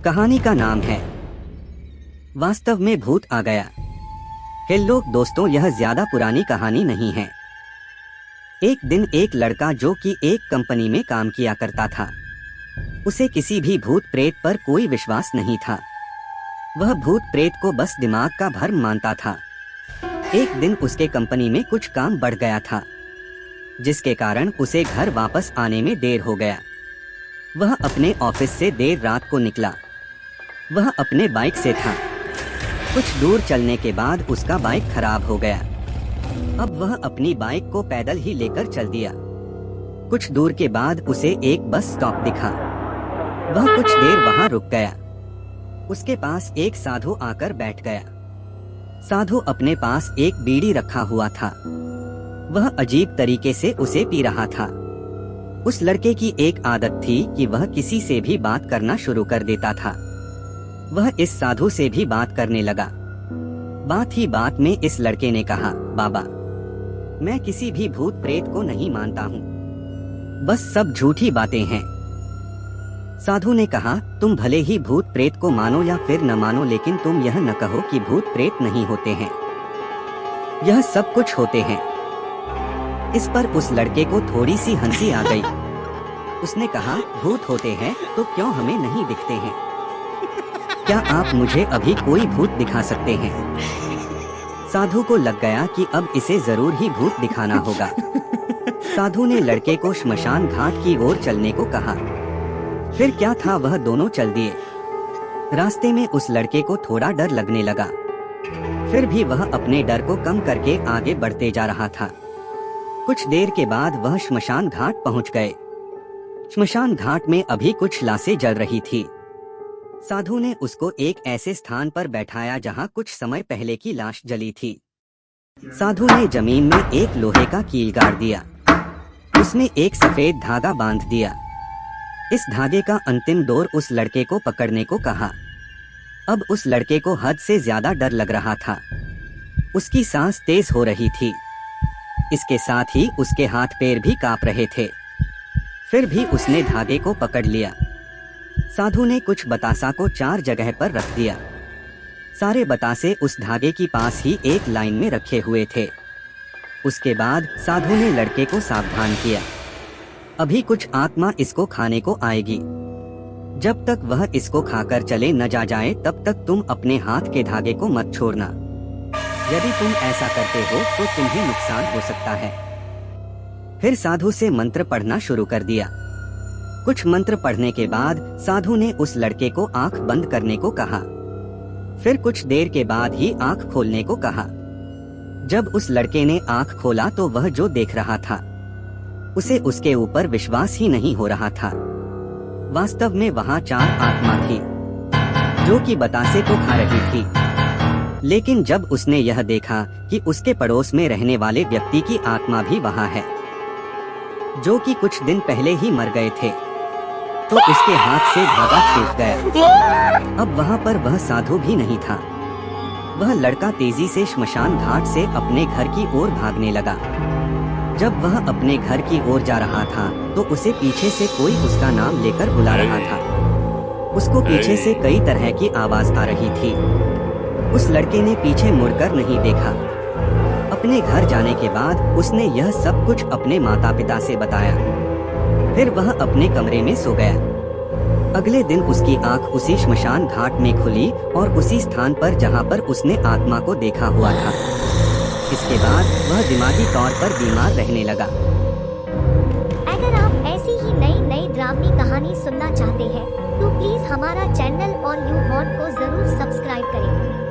कहानी का नाम है वास्तव में भूत आ गया। हेलो दोस्तों, यह ज्यादा पुरानी कहानी नहीं है। एक दिन एक लड़का जो कि एक कंपनी में काम किया करता था, उसे किसी भी भूत प्रेत पर कोई विश्वास नहीं था। वह भूत प्रेत को बस दिमाग का भ्रम मानता था। एक दिन उसके कंपनी में कुछ काम बढ़ गया था, जिसके कारण उसे घर वापस आने में देर हो गया। वह अपने ऑफिस से देर रात को निकला। वह अपने बाइक से था। कुछ दूर चलने के बाद उसका बाइक खराब हो गया। अब वह अपनी बाइक को पैदल ही लेकर चल दिया। कुछ दूर के बाद उसे एक बस स्टॉप दिखा। वह कुछ देर वहां रुक गया। उसके पास एक साधु आकर बैठ गया। साधु अपने पास एक बीड़ी रखा हुआ था। वह अजीब तरीके से उसे पी रहा था। उस लड़के की एक आदत थी कि वह किसी से भी बात करना शुरू कर देता था। वह इस साधु से भी बात करने लगा। बात ही बात में इस लड़के ने कहा, बाबा, मैं किसी भी भूत प्रेत को नहीं मानता हूँ, बस सब झूठी बातें हैं। साधु ने कहा, तुम भले ही भूत प्रेत को मानो या फिर न मानो, लेकिन तुम यह न कहो कि भूत प्रेत नहीं होते हैं। यह सब कुछ होते हैं। इस पर उस लड़के को थोड़ी सी हंसी आ गई। उसने कहा, भूत होते हैं तो क्यों हमें नहीं दिखते हैं? क्या आप मुझे अभी कोई भूत दिखा सकते हैं? साधु को लग गया कि अब इसे जरूर ही भूत दिखाना होगा। साधु ने लड़के को श्मशान घाट की ओर चलने को कहा। फिर क्या था, वह दोनों चल दिए। रास्ते में उस लड़के को थोड़ा डर लगने लगा, फिर भी वह अपने डर को कम करके आगे बढ़ते जा रहा था। कुछ देर के बाद वह श्मशान घाट पहुंच गए। श्मशान घाट में अभी कुछ लाशें जल रही थी। साधु ने उसको एक ऐसे स्थान पर बैठाया जहां कुछ समय पहले की लाश जली थी। साधु ने जमीन में एक लोहे का कील गाड़ दिया। उसमें एक सफेद धागा बांध दिया। इस धागे का अंतिम डोर उस लड़के को पकड़ने को कहा। अब उस लड़के को हद से ज्यादा डर लग रहा था। उसकी सांस तेज हो रही थी। इसके साथ ही उसके हाथ पैर भी कांप रहे थे। फिर भी उसने धागे को पकड़ लिया। साधु ने कुछ बतासा को 4 जगह पर रख दिया। सारे बतासे उस धागे की पास ही एक लाइन में रखे हुए थे। उसके बाद साधु ने लड़के को सावधान किया, अभी कुछ आत्मा इसको खाने को आएगी। जब तक वह इसको खाकर चले न जाए तब तक तुम अपने हाथ के धागे को मत छोड़ना। यदि तुम ऐसा करते हो तो तुम्हें नुकसान हो सकता है। फिर साधु से मंत्र पढ़ना शुरू कर दिया। कुछ मंत्र पढ़ने के बाद साधु ने उस लड़के को आंख बंद करने को कहा। फिर कुछ देर के बाद ही आंख खोलने को कहा। जब उस लड़के ने आंख खोला तो वह जो देख रहा था, उसे उसके ऊपर विश्वास ही नहीं हो रहा था। वास्तव में वहाँ 4 आत्मा थी जो कि बतासे को खा रही थी। लेकिन जब उसने यह देखा कि उसके पड़ोस में रहने वाले व्यक्ति की आत्मा भी वहाँ है, जो कि कुछ दिन पहले ही मर गए थे, तो उसके हाथ से धागा छूट गया। अब वहाँ पर वह साधु भी नहीं था। वह लड़का तेजी से श्मशान घाट से अपने घर की ओर भागने लगा। जब वह अपने घर की ओर जा रहा था तो उसे पीछे से कोई उसका नाम लेकर बुला रहा था। उसको पीछे से कई तरह की आवाज आ रही थी। उस लड़के ने पीछे मुड़कर नहीं देखा। अपने घर जाने के बाद उसने यह सब कुछ अपने माता पिता से बताया। फिर वह अपने कमरे में सो गया। अगले दिन उसकी आंख उसी श्मशान घाट में खुली और उसी स्थान पर जहां पर उसने आत्मा को देखा हुआ था। इसके बाद वह दिमागी तौर पर बीमार रहने लगा। अगर आप ऐसी ही नई डरावनी कहानी सुनना चाहते हैं तो प्लीज हमारा चैनल और यू हॉट को जरूर सब्सक्राइब करें।